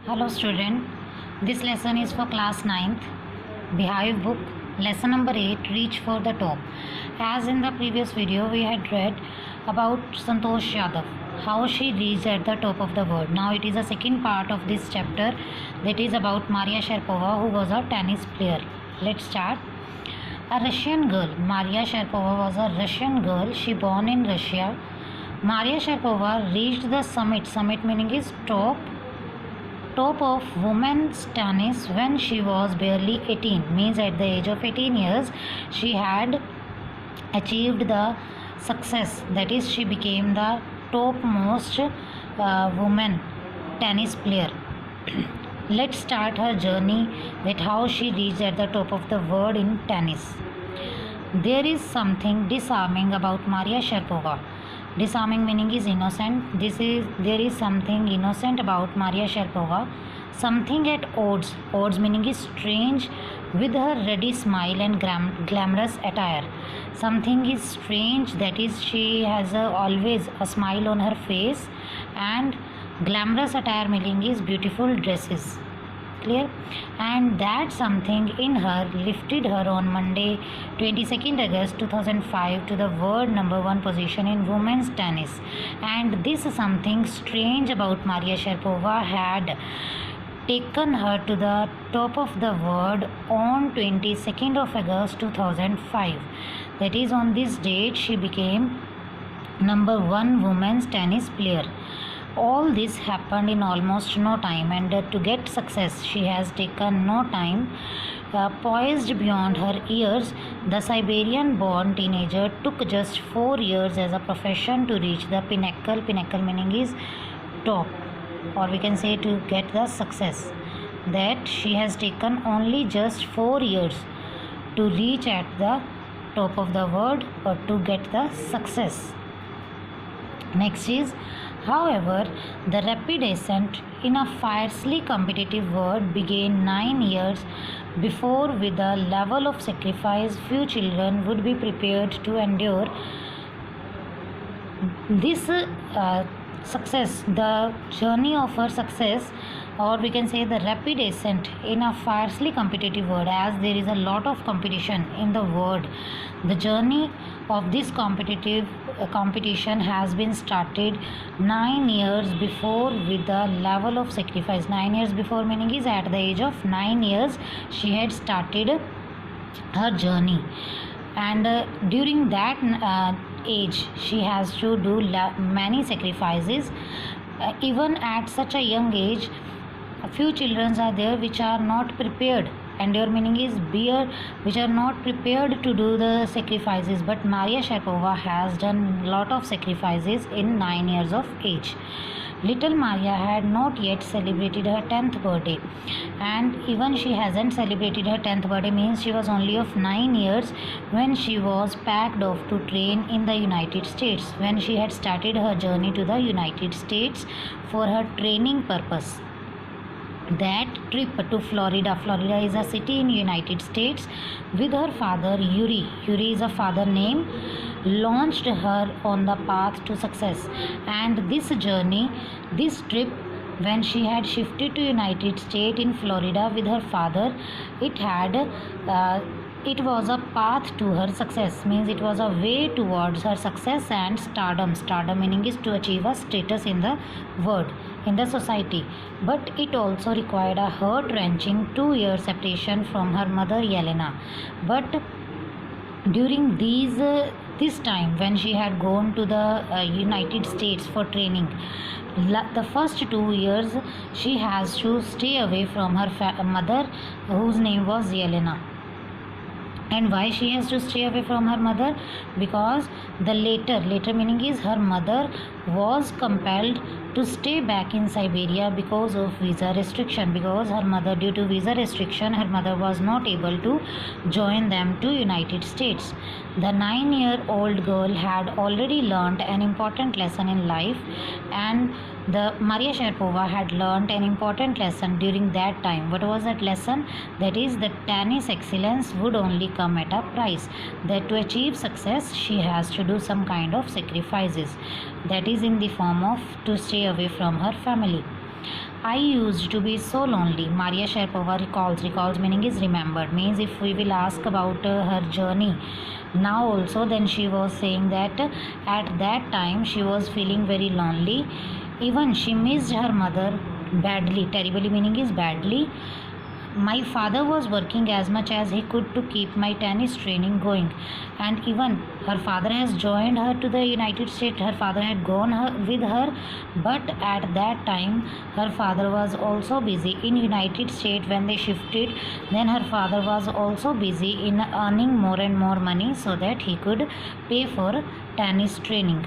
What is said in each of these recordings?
Hello student, this lesson is for class 9th, Beehive book, lesson number 8, Reach for the Top. As in the previous video, we had read about Santosh Yadav, how she reached at the top of the world. Now it is the second part of this chapter, that is about Maria Sharapova, who was a tennis player. Let's start. A Russian girl, Maria Sharapova was a Russian girl, she born in Russia. Maria Sharapova reached the summit meaning is top of women's tennis when she was barely 18, means at the age of 18 years she had achieved the success, that is she became the topmost woman tennis player. Let's start her journey, that how she reached at the top of the world in tennis. There is something disarming about Maria Sharapova. Disarming meaning is innocent. There is something innocent about Maria Sharapova. Something at odds. Odds meaning is strange with her ready smile and glamorous attire. Something is strange, that is she has always a smile on her face, and glamorous attire meaning is beautiful dresses. Clear? And that something in her lifted her on Monday 22nd August 2005 to the world number 1 position in women's tennis. And this something strange about Maria Sharapova had taken her to the top of the world on 22nd of August 2005. That is, on this date she became number 1 women's tennis player. All this happened in almost no time, and to get success she has taken no time. Poised beyond her years, the Siberian-born teenager took just 4 years as a profession to reach the pinnacle. Pinnacle meaning is top, or we can say to get the success. That she has taken only just 4 years to reach at the top of the world or to get the success. Next is, however, the rapid ascent in a fiercely competitive world began 9 years before, with a level of sacrifice few children would be prepared to endure. This success, the journey of her success, or we can say the rapid ascent in a fiercely competitive world, as there is a lot of competition in the world. The journey of this competition has been started 9 years before with the level of sacrifice. 9 years before meaning is at the age of 9 years she had started her journey, and during that age she has to do many sacrifices. Even at such a young age, a few children are there which are not prepared. Endure meaning is bear, which are not prepared to do the sacrifices. But Maria Sharapova has done lot of sacrifices in 9 years of age. Little Maria had not yet celebrated her 10th birthday, and even she hasn't celebrated her 10th birthday, means she was only of 9 years when she was packed off to train in the United States, when she had started her journey to the United States for her training purpose. That trip to Florida is a city in United States, with her father Yuri is a father name, launched her on the path to success. And this journey, this trip, when she had shifted to United States in Florida with her father, it was a path to her success, means it was a way towards her success and stardom. Stardom meaning is to achieve a status in the world, in the society. But it also required a heart-wrenching 2-year separation from her mother Yelena. But during this time when she had gone to the United States for training, the first 2 years she has to stay away from her mother, whose name was Yelena. And why she has to stay away from her mother? Because the later meaning is her mother was compelled to stay back in Siberia because of visa restriction. Because her mother, due to visa restriction, her mother was not able to join them to United States. The 9-year-old girl had already learned an important lesson in life, and the Maria Sharapova had learned an important lesson during that time. What was that lesson? That is, that tennis excellence would only come at a price. That to achieve success she has to do some kind of sacrifices. That is in the form of to stay away from her family. I used to be so lonely. Maria Sharapova recalls. Recalls meaning is remembered. Means if we will ask about her journey now also, then she was saying that at that time she was feeling very lonely. Even she missed her mother badly. Terribly meaning is badly. My father was working as much as he could to keep my tennis training going, and even her father has joined her to the United States. Her father had gone with her, but at that time her father was also busy in United States. When they shifted, then her father was also busy in earning more and more money so that he could pay for tennis training.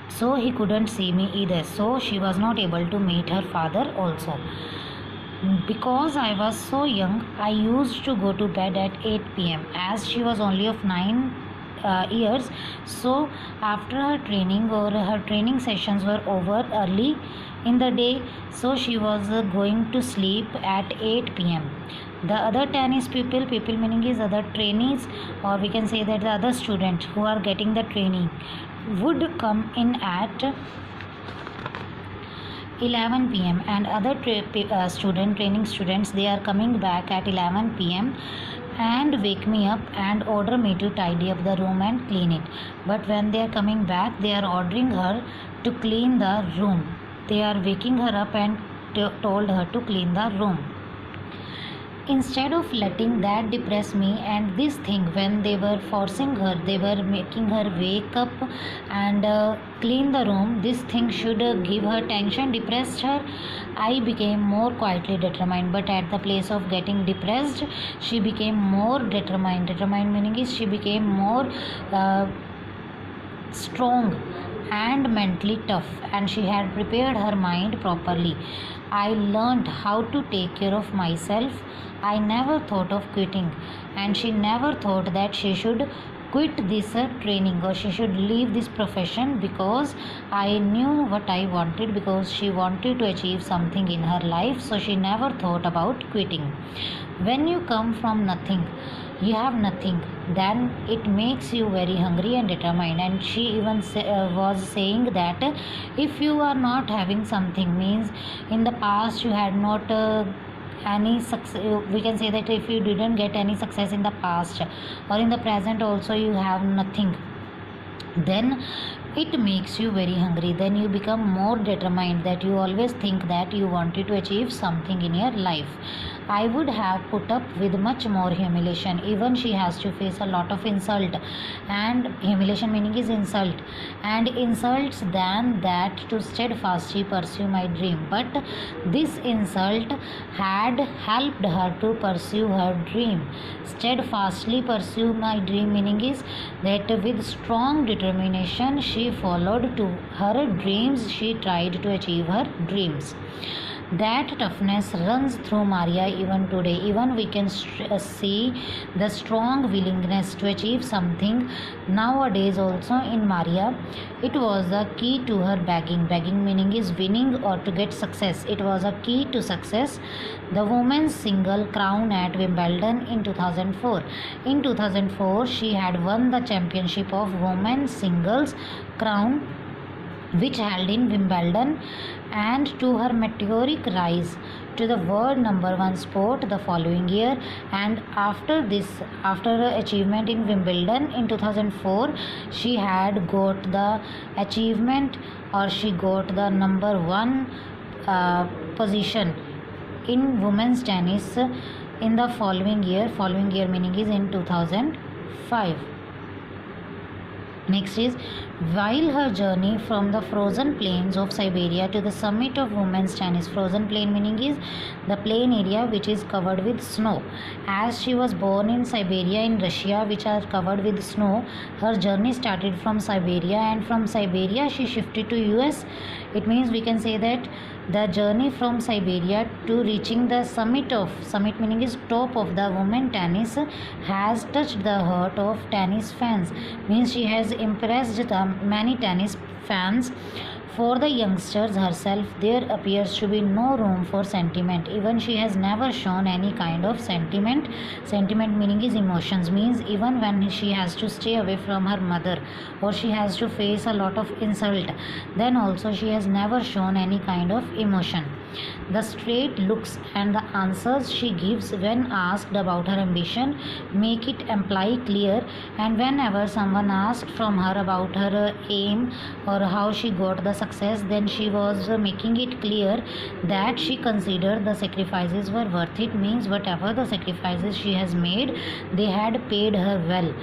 So he couldn't see me either, so she was not able to meet her father also. Because I was so young, I used to go to bed at 8 p.m. as she was only of 9 years. So after her training or her training sessions were over early in the day, so she was going to sleep at 8 p.m. The other tennis people meaning is other trainees, or we can say that the other students who are getting the training would come in at 11 p.m. and other training students, they are coming back at 11 p.m. and wake me up and order me to tidy up the room and clean it. But when they are coming back, they are ordering her to clean the room. They are waking her up and told her to clean the room. Instead of letting that depress me, and this thing, when they were forcing her, they were making her wake up and clean the room, this thing should give her tension, depressed her. I became more quietly determined, but at the place of getting depressed, she became more determined. Determined meaning is she became more strong and mentally tough, and she had prepared her mind properly. I learned how to take care of myself. I never thought of quitting, and she never thought that she should quit this training or she should leave this profession, because I knew what I wanted, because she wanted to achieve something in her life, so she never thought about quitting. When you come from nothing, you have nothing, then it makes you very hungry and determined. And she even was saying that if you are not having something, means in the past you had not any success, we can say that if you didn't get any success in the past or in the present also you have nothing, then it makes you very hungry. Then you become more determined, that you always think that you wanted to achieve something in your life. I would have put up with much more humiliation. Even she has to face a lot of insult, and humiliation meaning is insult, and insults than that to steadfastly pursue my dream. But this insult had helped her to pursue her dream. Steadfastly pursue my dream meaning is that with strong determination she followed to her dreams. She tried to achieve her dreams. That toughness runs through Maria even today. Even we can see the strong willingness to achieve something nowadays also in Maria. It was the key to her begging. Begging meaning is winning or to get success. It was a key to success. The women's single crown at Wimbledon in 2004. In 2004, she had won the championship of women's singles crown, which held in Wimbledon, and to her meteoric rise to the world number one sport the following year. And after achievement in Wimbledon in 2004, she had got the achievement, or she got the number one position in women's tennis in the following year meaning is in 2005. Next is, while her journey from the frozen plains of Siberia to the summit of women's tennis. Frozen plain meaning is the plain area which is covered with snow. As she was born in Siberia in Russia, which are covered with snow, her journey started from Siberia, and from Siberia she shifted to US. It means we can say that the journey from Siberia to reaching the summit meaning is top of the women tennis has touched the heart of tennis fans. Means she has impressed the many tennis fans. For the youngsters herself, there appears to be no room for sentiment. Even she has never shown any kind of sentiment. Sentiment meaning is emotions. Means even when she has to stay away from her mother, or she has to face a lot of insult, then also she has never shown any kind of emotion. The straight looks and the answers she gives when asked about her ambition make it imply clear, and whenever someone asked from her about her aim or how she got the success, then she was making it clear that she considered the sacrifices were worth it, means whatever the sacrifices she has made, they had paid her well,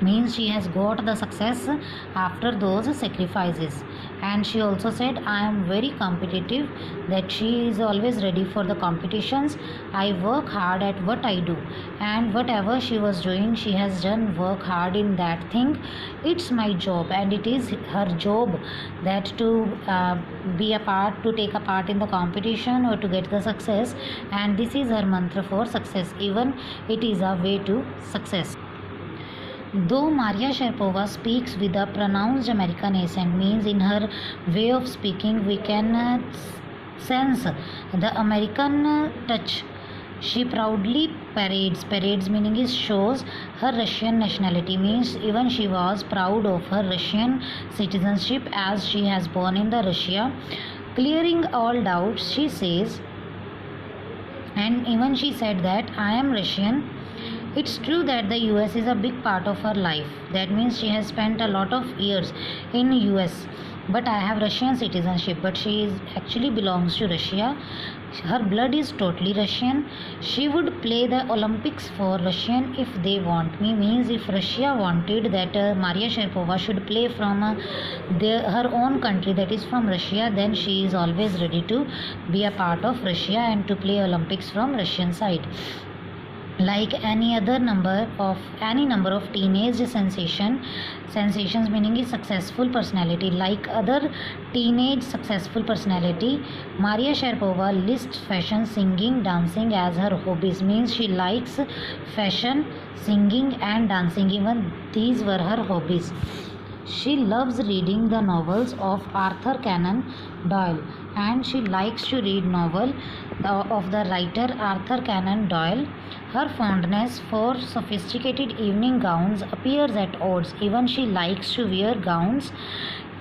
means she has got the success after those sacrifices. And she also said, I am very competitive, that she is always ready for the competitions. I work hard at what I do, and whatever she was doing, she has done work hard in that thing. It's my job, and it is her job that to take a part in the competition or to get the success, and this is her mantra for success, even it is a way to success. Though Maria Sharapova speaks with a pronounced American accent, means in her way of speaking we can sense the American touch. She proudly parades meaning is shows her Russian nationality, means even she was proud of her Russian citizenship as she has born in the Russia. Clearing all doubts, she says, and even she said that I am Russian. It's true that the US is a big part of her life. That means she has spent a lot of years in US. But I have Russian citizenship, but she is actually belongs to Russia. Her blood is totally Russian. She would play the Olympics for Russian if they want me. Means if Russia wanted that Maria Sharapova should play from her own country, that is from Russia, then she is always ready to be a part of Russia and to play Olympics from Russian side. Like any number of teenage sensations meaning is successful personality, like other teenage successful personality, Maria Sharapova lists fashion, singing, dancing as her hobbies, means she likes fashion, singing and dancing, even these were her hobbies. She loves reading the novels of Arthur Conan Doyle, and she likes to read novel of the writer Arthur Conan Doyle. Her fondness for sophisticated evening gowns appears at odds. Even she likes to wear gowns.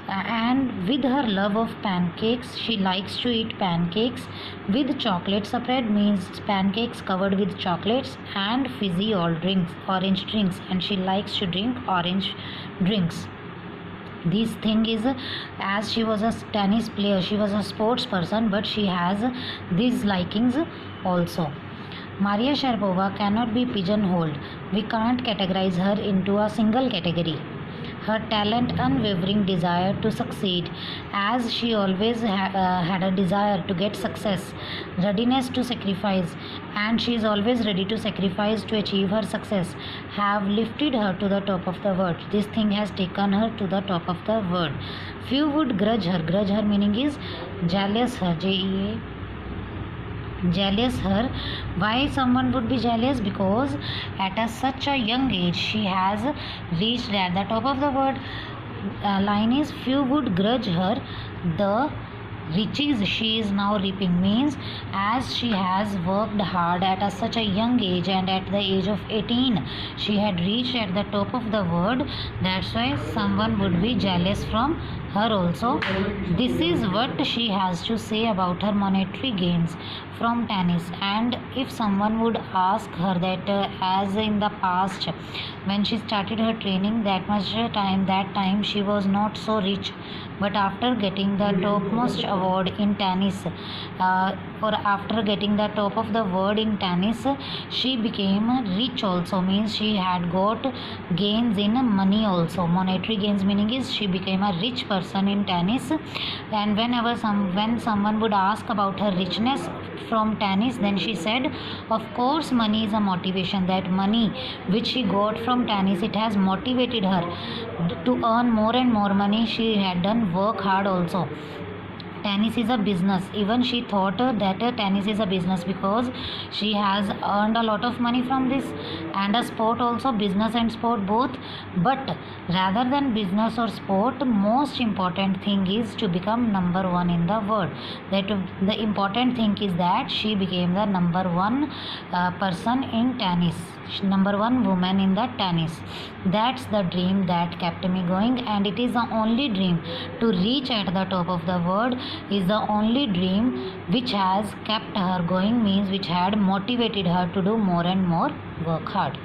And with her love of pancakes, she likes to eat pancakes with chocolate spread, means pancakes covered with chocolates, and fizzy orange drinks, and she likes to drink orange drinks. This thing is, as she was a tennis player, she was a sports person, but she has these likings also. Maria Sharapova cannot be pigeonholed. We can't categorize her into a single category. Her talent, unwavering desire to succeed, as she always had a desire to get success, readiness to sacrifice, and she is always ready to sacrifice to achieve her success, have lifted her to the top of the world. This thing has taken her to the top of the world. Few would grudge her. Grudge her meaning is jealous her. Jealous her. Why someone would be jealous? Because at such a young age she has reached at the top of the world. Line is, few would grudge her the riches she is now reaping, means as she has worked hard at such a young age, and at the age of 18 she had reached at the top of the world. That's why someone would be jealous from her also. This is what she has to say about her monetary gains from tennis. And if someone would ask her that as in the past when she started her training, that time she was not so rich, but after getting the topmost award in tennis or after getting the top of the world in tennis, she became rich also, means she had got gains in money also. Monetary gains meaning is she became a rich person in tennis. And when someone would ask about her richness from tennis, then she said, of course money is a motivation. That money which she got from tennis, it has motivated her to earn more and more money. She had done work hard also. Tennis is a business. Even she thought that tennis is a business because she has earned a lot of money from this, and a sport also, business and sport both. But rather than business or sport, most important thing is to become number one in the world. That the important thing is that she became the number one person in tennis, number one woman in the tennis. That's the dream that kept me going, and it is the only dream to reach at the top of the world. is the only dream which has kept her going, means which had motivated her to do more and more work hard.